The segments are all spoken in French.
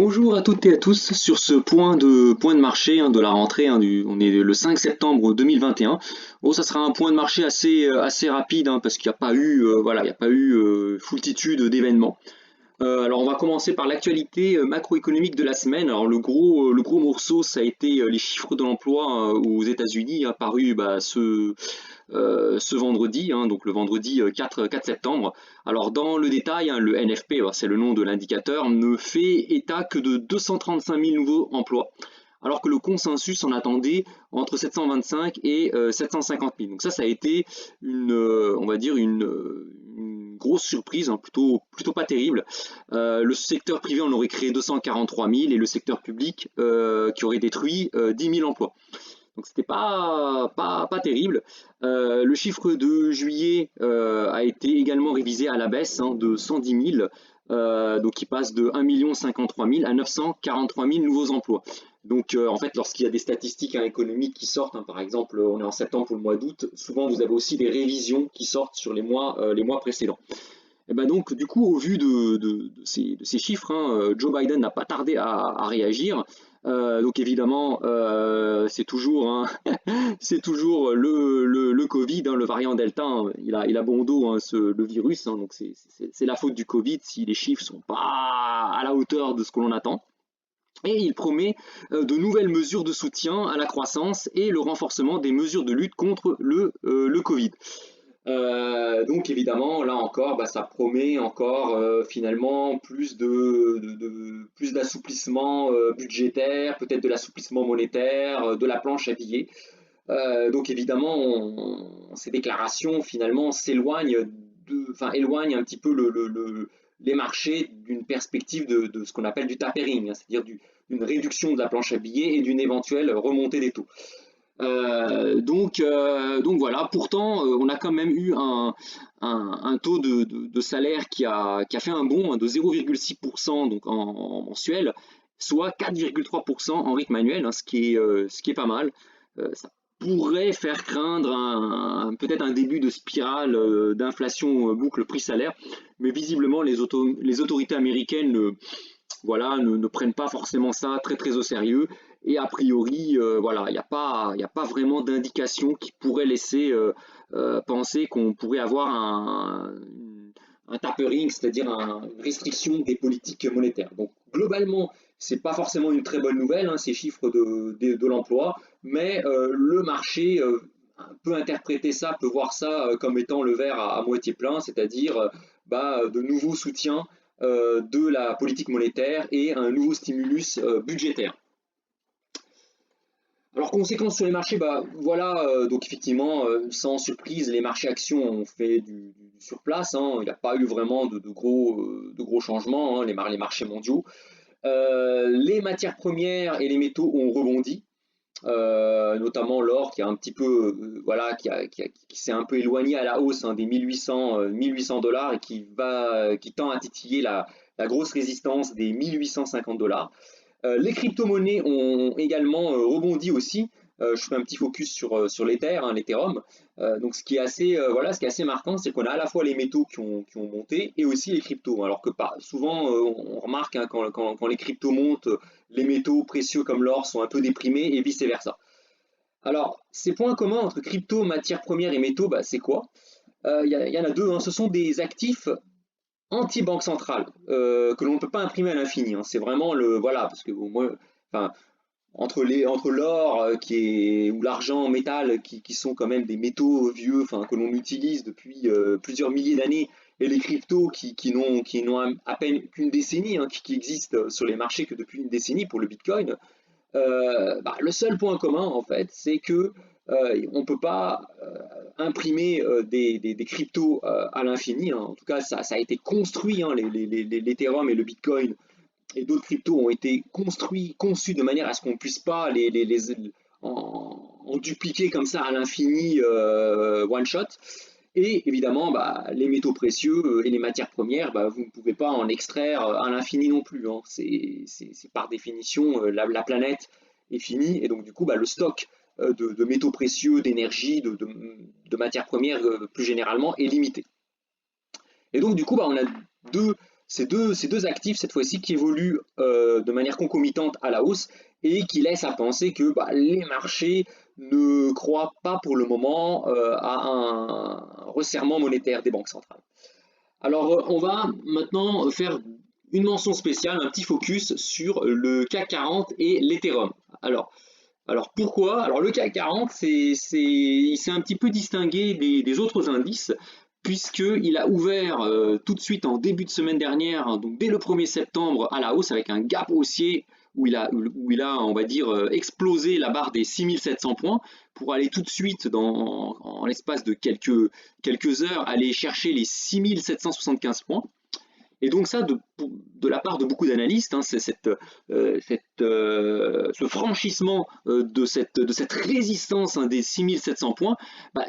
Bonjour à toutes et à tous sur ce point de marché de la rentrée. On est le 5 septembre 2021. Bon, ça sera un point de marché assez rapide parce qu'il n'y a pas eu voilà, il n'y a pas eu foultitude d'événements. Alors on va commencer par l'actualité macroéconomique de la semaine. Alors le gros morceau, ça a été les chiffres de l'emploi aux États-Unis apparus ce vendredi, donc le vendredi 4 septembre. Alors dans le détail, le NFP, c'est le nom de l'indicateur, ne fait état que de 235 000 nouveaux emplois, alors que le consensus en attendait entre 725 et 750 000. Donc ça a été on va dire une grosse surprise, plutôt pas terrible. Le secteur privé en aurait créé 243 000 et le secteur public qui aurait détruit 10 000 emplois. Donc c'était pas terrible. Le chiffre de juillet a été également révisé à la baisse de 110 000, donc il passe de 1 53 000 à 943 000 nouveaux emplois. Donc en fait, lorsqu'il y a des statistiques économiques qui sortent, par exemple on est en septembre pour le mois d'août, souvent vous avez aussi des révisions qui sortent sur les mois précédents. Et ben donc, du coup, au vu de ces chiffres, Joe Biden n'a pas tardé à réagir. Donc évidemment, c'est toujours, c'est toujours le Covid, le variant Delta. Il a bon dos, le virus. Donc c'est la faute du Covid si les chiffres sont pas à la hauteur de ce que l'on attend. Et il promet de nouvelles mesures de soutien à la croissance et le renforcement des mesures de lutte contre le Covid. Donc évidemment, là encore, ça promet encore finalement plus d'assouplissement budgétaire, peut-être de l'assouplissement monétaire, de la planche à billets. Donc évidemment, ces déclarations finalement éloignent un petit peu les marchés d'une perspective de ce qu'on appelle du tapering, c'est-à-dire d'une réduction de la planche à billets et d'une éventuelle remontée des taux. Donc voilà, pourtant on a quand même eu un taux de salaire qui a fait un bond de 0,6% donc en mensuel, soit 4,3% en rythme annuel, ce qui est pas mal. Ça pourrait faire craindre peut-être un début de spirale d'inflation boucle prix-salaire, mais visiblement les autorités américaines voilà, ne prennent pas forcément ça très très au sérieux. Et a priori, voilà, il n'y a pas vraiment d'indication qui pourrait laisser penser qu'on pourrait avoir un tapering, c'est-à-dire une restriction des politiques monétaires. Donc globalement, c'est pas forcément une très bonne nouvelle, ces chiffres de l'emploi, mais le marché peut interpréter ça, peut voir ça comme étant le verre à moitié plein, c'est-à-dire de nouveaux soutiens de la politique monétaire et un nouveau stimulus budgétaire. Alors, conséquences sur les marchés, voilà, donc effectivement, sans surprise, les marchés actions ont fait du surplace, il n'y a pas eu vraiment de gros changements, les marchés mondiaux. Les matières premières et les métaux ont rebondi, notamment l'or qui a un petit peu, voilà, qui s'est un peu éloigné à la hausse des 1800 dollars et qui tend à titiller la grosse résistance des 1850 dollars. Les crypto-monnaies ont également rebondi aussi. Je fais un petit focus sur l'Ether, l'Ethereum. Donc ce qui est assez marquant, c'est qu'on a à la fois les métaux qui ont monté et aussi les cryptos. Alors que souvent, on remarque quand les cryptos montent, les métaux précieux comme l'or sont un peu déprimés et vice-versa. Alors, ces points communs entre crypto, matières premières et métaux, c'est quoi? Il y en a deux. Ce sont des actifs anti-banque centrale, que l'on ne peut pas imprimer à l'infini. C'est vraiment voilà, parce que moi, enfin, entre l'or ou l'argent en métal qui sont quand même des métaux vieux, que l'on utilise depuis plusieurs milliers d'années, et les cryptos qui n'ont à peine qu'une décennie, qui existent sur les marchés que depuis une décennie pour le Bitcoin. Le seul point commun, en fait, c'est que on ne peut pas imprimer des cryptos à l'infini. En tout cas, ça a été construit, l'Ethereum et le Bitcoin et d'autres cryptos ont été conçus de manière à ce qu'on ne puisse pas en dupliquer comme ça à l'infini one shot. Et évidemment, les métaux précieux et les matières premières, vous ne pouvez pas en extraire à l'infini non plus. C'est par définition, la planète est finie. Et donc, du coup, le stock de métaux précieux, d'énergie, de matières premières plus généralement est limité. Et donc, du coup, on a deux ces deux actifs cette fois-ci qui évoluent de manière concomitante à la hausse et qui laissent à penser que bah, les marchés ne croient pas pour le moment à un resserrement monétaire des banques centrales. Alors, on va maintenant faire une mention spéciale, un petit focus sur le CAC 40 et l'Ethereum. Alors pourquoi? Alors le CAC 40, il s'est un petit peu distingué des autres indices, puisqu'il a ouvert tout de suite en début de semaine dernière, hein, donc dès le 1er septembre à la hausse, avec un gap haussier où il a on va dire, explosé la barre des 6700 points, pour aller tout de suite, en l'espace de quelques heures, aller chercher les 6775 points. Et donc ça, de la part de beaucoup d'analystes, hein, c'est ce franchissement de cette résistance, hein, des 6700 points, bah,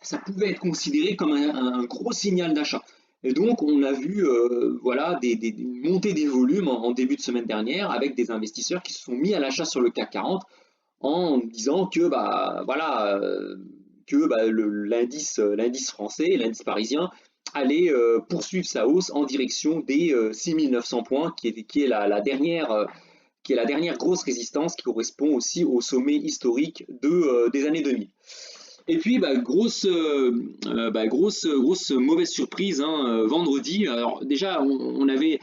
ça pouvait être considéré comme un gros signal d'achat. Et donc on a vu voilà, une montée des volumes en début de semaine dernière avec des investisseurs qui se sont mis à l'achat sur le CAC 40 en disant que bah, voilà, que l'indice français, l'indice parisien, allait poursuivre sa hausse en direction des 6900 points, qui est qui est la dernière grosse résistance qui correspond aussi au sommet historique des années 2000. Et puis, grosse mauvaise surprise, hein, vendredi. Alors déjà, on avait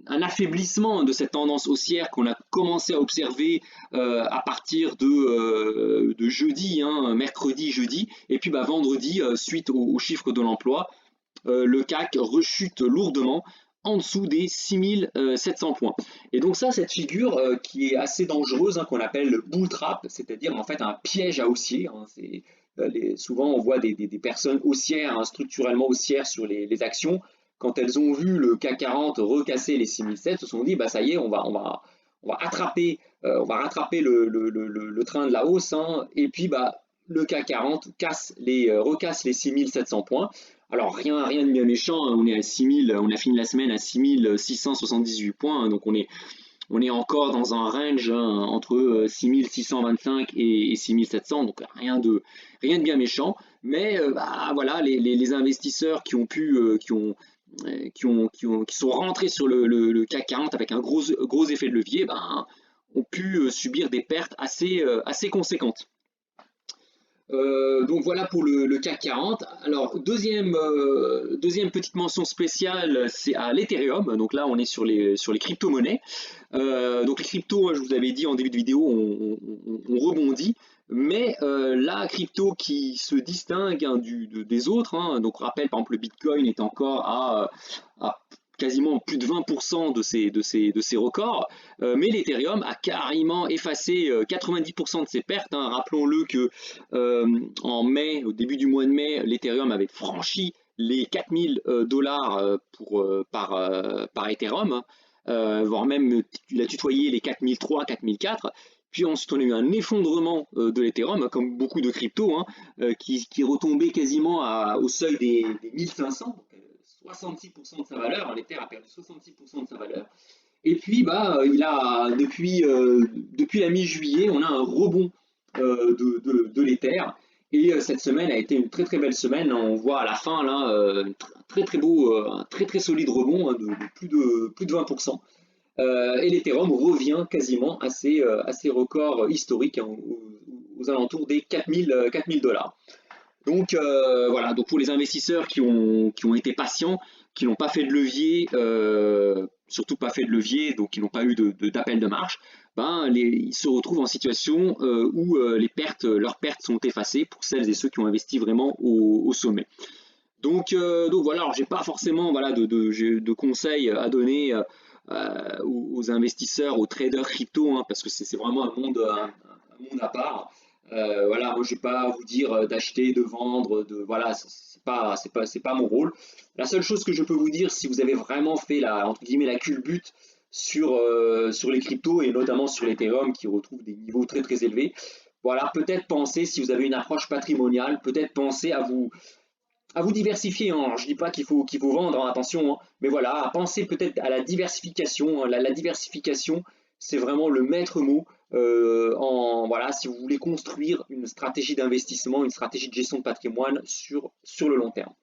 un affaiblissement de cette tendance haussière qu'on a commencé à observer à partir de jeudi, hein, mercredi, jeudi, et puis bah, vendredi, suite aux chiffres de l'emploi, le CAC rechute lourdement en dessous des 6700 points. Et donc ça, cette figure qui est assez dangereuse, hein, qu'on appelle le bull trap, c'est-à-dire en fait un piège à haussier. Hein, souvent on voit des personnes haussières, hein, structurellement haussières sur les actions. Quand elles ont vu le CAC 40 recasser les 6007, se sont dit bah ça y est, on va rattraper, le train de la hausse, hein, et puis bah le CAC 40 recasse les 6700 points. Alors rien de bien méchant, hein, on est à 6000, on a fini la semaine à 6678 points, hein, donc on est encore dans un range, hein, entre 6625 et 6700, donc rien de bien méchant. Mais bah, voilà, les investisseurs qui ont pu, qui sont rentrés sur le CAC 40 avec un gros effet de levier, ben, ont pu subir des pertes assez conséquentes. Donc voilà pour le CAC 40. Alors deuxième petite mention spéciale, c'est à l'Ethereum. Donc là on est sur les crypto-monnaies. Donc les cryptos, je vous avais dit en début de vidéo, on rebondit. Mais la crypto qui se distingue, hein, des autres, hein, donc rappelle par exemple le Bitcoin est encore à quasiment plus de 20% de ses records, mais l'Ethereum a carrément effacé 90% de ses pertes, hein. Rappelons-le que en mai, au début du mois de mai, l'Ethereum avait franchi les 4000 dollars par Ethereum, hein, voire même il a tutoyé les 4003, 4004. Puis ensuite, on a eu un effondrement de l'Ethereum, comme beaucoup de cryptos, hein, qui retombait quasiment au seuil des 1500, 66% de sa valeur. Hein, l'Ether a perdu 66% de sa valeur. Et puis, bah, depuis la mi-juillet, on a un rebond de l'Ether. Et cette semaine a été une très belle semaine. On voit à la fin là, un très beau, un très solide rebond, hein, de plus de 20%. Et l'Ethereum revient quasiment à ses records historiques, hein, aux alentours des 4000 dollars. Donc voilà, donc pour les investisseurs qui ont été patients, qui n'ont pas fait de levier, surtout pas fait de levier, donc qui n'ont pas eu d'appel de marge, ben, ils se retrouvent en situation où leurs pertes sont effacées pour celles et ceux qui ont investi vraiment au sommet. Donc voilà, alors j'ai pas forcément voilà, de conseils à donner aux investisseurs, aux traders crypto, hein, parce que c'est vraiment un monde à part. Voilà, moi je vais pas vous dire d'acheter, de vendre, voilà, c'est pas mon rôle. La seule chose que je peux vous dire, si vous avez vraiment fait entre guillemets la culbute sur les cryptos et notamment sur l'Ethereum qui retrouve des niveaux très élevés, voilà, peut-être penser, si vous avez une approche patrimoniale, peut-être penser à vous diversifier, hein. Alors, je ne dis pas qu'il faut vendre, hein, attention, hein, mais voilà, à penser peut-être à la diversification, hein. La diversification, c'est vraiment le maître mot, voilà, si vous voulez construire une stratégie d'investissement, une stratégie de gestion de patrimoine sur le long terme.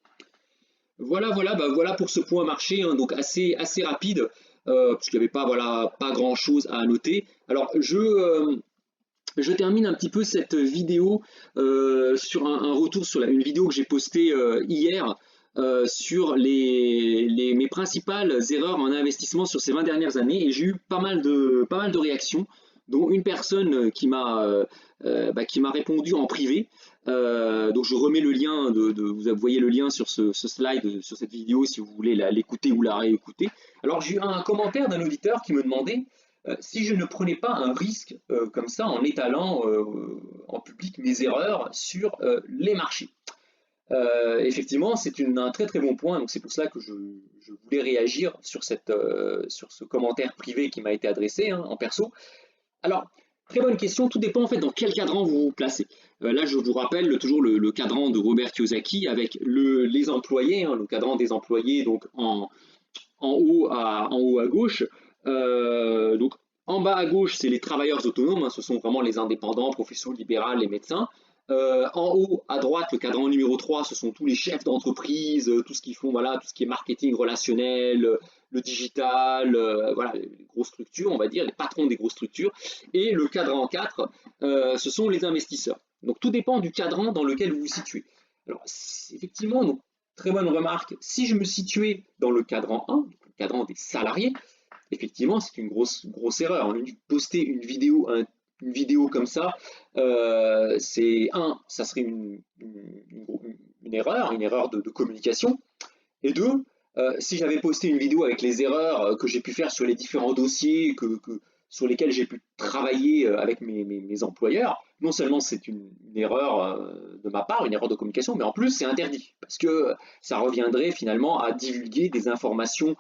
Voilà pour ce point marché, hein, donc assez rapide, parce qu'il n'y avait pas, voilà, pas grand-chose à noter. Alors, je termine un petit peu cette vidéo sur un retour sur une vidéo que j'ai postée hier sur mes principales erreurs en investissement sur ces 20 dernières années et j'ai eu pas mal de réactions, dont une personne qui m'a répondu en privé. Donc je remets le lien, vous voyez le lien sur ce slide, sur cette vidéo si vous voulez l'écouter ou la réécouter. Alors j'ai eu un commentaire d'un auditeur qui me demandait si je ne prenais pas un risque comme ça en étalant en public mes erreurs sur les marchés. Effectivement, c'est un très très bon point, donc c'est pour cela que je voulais réagir sur ce commentaire privé qui m'a été adressé en perso. Alors, très bonne question, tout dépend en fait dans quel cadran vous vous placez. Là, je vous rappelle toujours le cadran de Robert Kiyosaki avec les employés, le cadran des employés, donc en haut à gauche. Donc en bas à gauche, c'est les travailleurs autonomes, ce sont vraiment les indépendants, professions libérales, les médecins. En haut à droite, le cadran numéro 3, ce sont tous les chefs d'entreprise, tout ce qu'ils font, voilà, tout ce qui est marketing relationnel, le digital, voilà, les grosses structures, on va dire, les patrons des grosses structures. Et le cadran 4, ce sont les investisseurs. Donc tout dépend du cadran dans lequel vous vous situez. Alors effectivement, donc, très bonne remarque. Si je me situais dans le cadran 1, le cadran des salariés, effectivement, c'est une grosse erreur. Poster une vidéo comme ça, ça serait une erreur de communication. Et deux, si j'avais posté une vidéo avec les erreurs que j'ai pu faire sur les différents dossiers sur lesquels j'ai pu travailler avec mes employeurs, non seulement c'est une erreur de ma part, une erreur de communication, mais en plus c'est interdit, parce que ça reviendrait finalement à divulguer des informations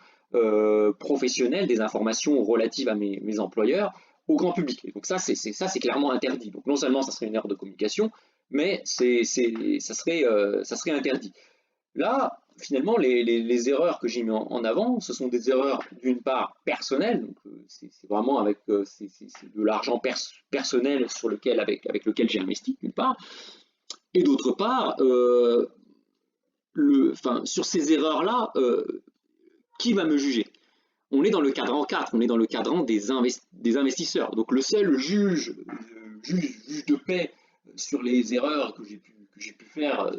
professionnelles, des informations relatives à mes employeurs au grand public. Et donc ça, c'est clairement interdit. Donc non seulement ça serait une erreur de communication, mais ça serait interdit. Là, finalement, les erreurs que j'ai mis en avant, ce sont des erreurs d'une part personnelles, donc c'est vraiment c'est de l'argent personnel avec lequel j'ai investi, d'une part, et d'autre part, sur ces erreurs-là, qui va me juger? On est dans le cadran 4, on est dans le cadran des investisseurs. Donc le seul juge de paix sur les erreurs que j'ai pu faire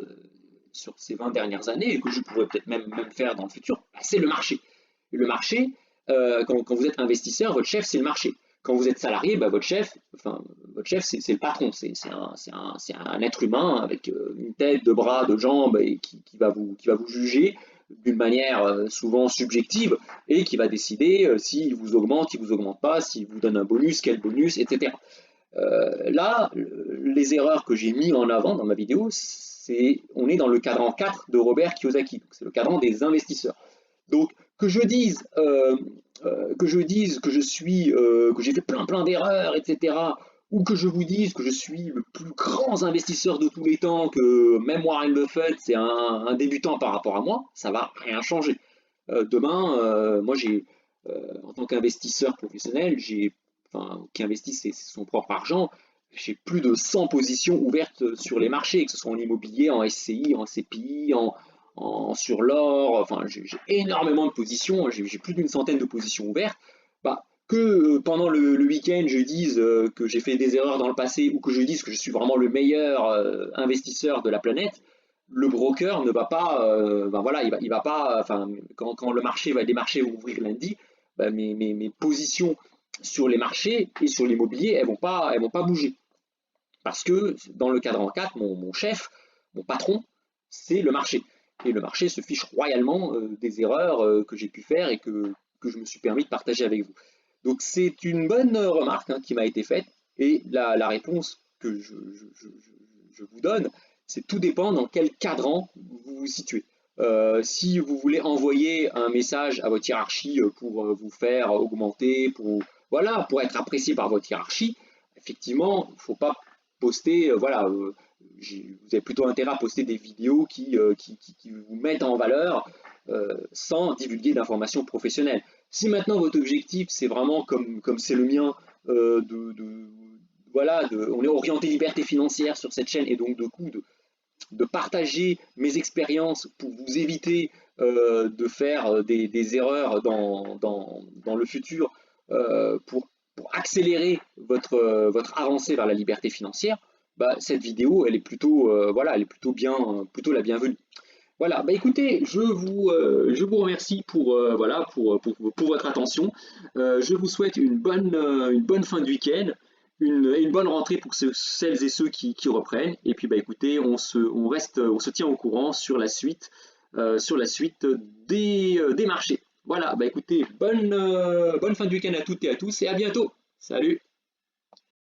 sur ces 20 dernières années et que je pourrais peut-être même faire dans le futur, c'est le marché. Et le marché, quand vous êtes investisseur, votre chef, c'est le marché. Quand vous êtes salarié, votre chef, c'est le patron. C'est un être humain avec une tête, deux bras, deux jambes et qui va vous juger d'une manière souvent subjective et qui va décider s'il vous augmente, s'il vous augmente pas, s'il vous donne un bonus, quel bonus, etc. Là, les erreurs que j'ai mis en avant dans ma vidéo, on est dans le cadran 4 de Robert Kiyosaki, c'est le cadran des investisseurs. Donc que je dise que j'ai fait plein d'erreurs, etc., ou que je vous dise que je suis le plus grand investisseur de tous les temps, que même Warren Buffett c'est un débutant par rapport à moi, ça va rien changer. Demain, moi en tant qu'investisseur professionnel, qui investit son propre argent, j'ai plus de 100 positions ouvertes sur les marchés, que ce soit en immobilier, en SCI, en CPI, sur l'or, enfin j'ai énormément de positions, j'ai plus d'une centaine de positions ouvertes. Que pendant le week-end je dise que j'ai fait des erreurs dans le passé ou que je dise que je suis vraiment le meilleur investisseur de la planète, le broker ne va pas, voilà, il va pas, quand les marchés vont ouvrir lundi, mes positions sur les marchés et sur l'immobilier, elles vont pas bouger. Parce que dans le cadran 4, mon chef, mon patron, c'est le marché. Et le marché se fiche royalement des erreurs que j'ai pu faire et que je me suis permis de partager avec vous. Donc c'est une bonne remarque qui m'a été faite. Et la réponse que je vous donne, c'est tout dépend dans quel cadran vous vous situez. Si vous voulez envoyer un message à votre hiérarchie pour vous faire augmenter, pour être apprécié par votre hiérarchie, effectivement, il ne faut pas poster, vous avez plutôt intérêt à poster des vidéos qui vous mettent en valeur sans divulguer d'informations professionnelles. Si maintenant votre objectif, c'est vraiment comme c'est le mien, on est orienté liberté financière sur cette chaîne et donc de partager mes expériences pour vous éviter de faire des erreurs dans le futur pour accélérer votre avancée vers la liberté financière, bah, cette vidéo, elle est plutôt, voilà, elle est plutôt bien, plutôt la bienvenue. Voilà, bah écoutez, je vous remercie pour, voilà, pour votre attention. Je vous souhaite une bonne fin de week-end, une bonne rentrée pour celles et ceux qui reprennent. Et puis bah écoutez, on se tient au courant sur la suite des marchés. Voilà, bah écoutez, bonne fin de week-end à toutes et à tous et à bientôt. Salut!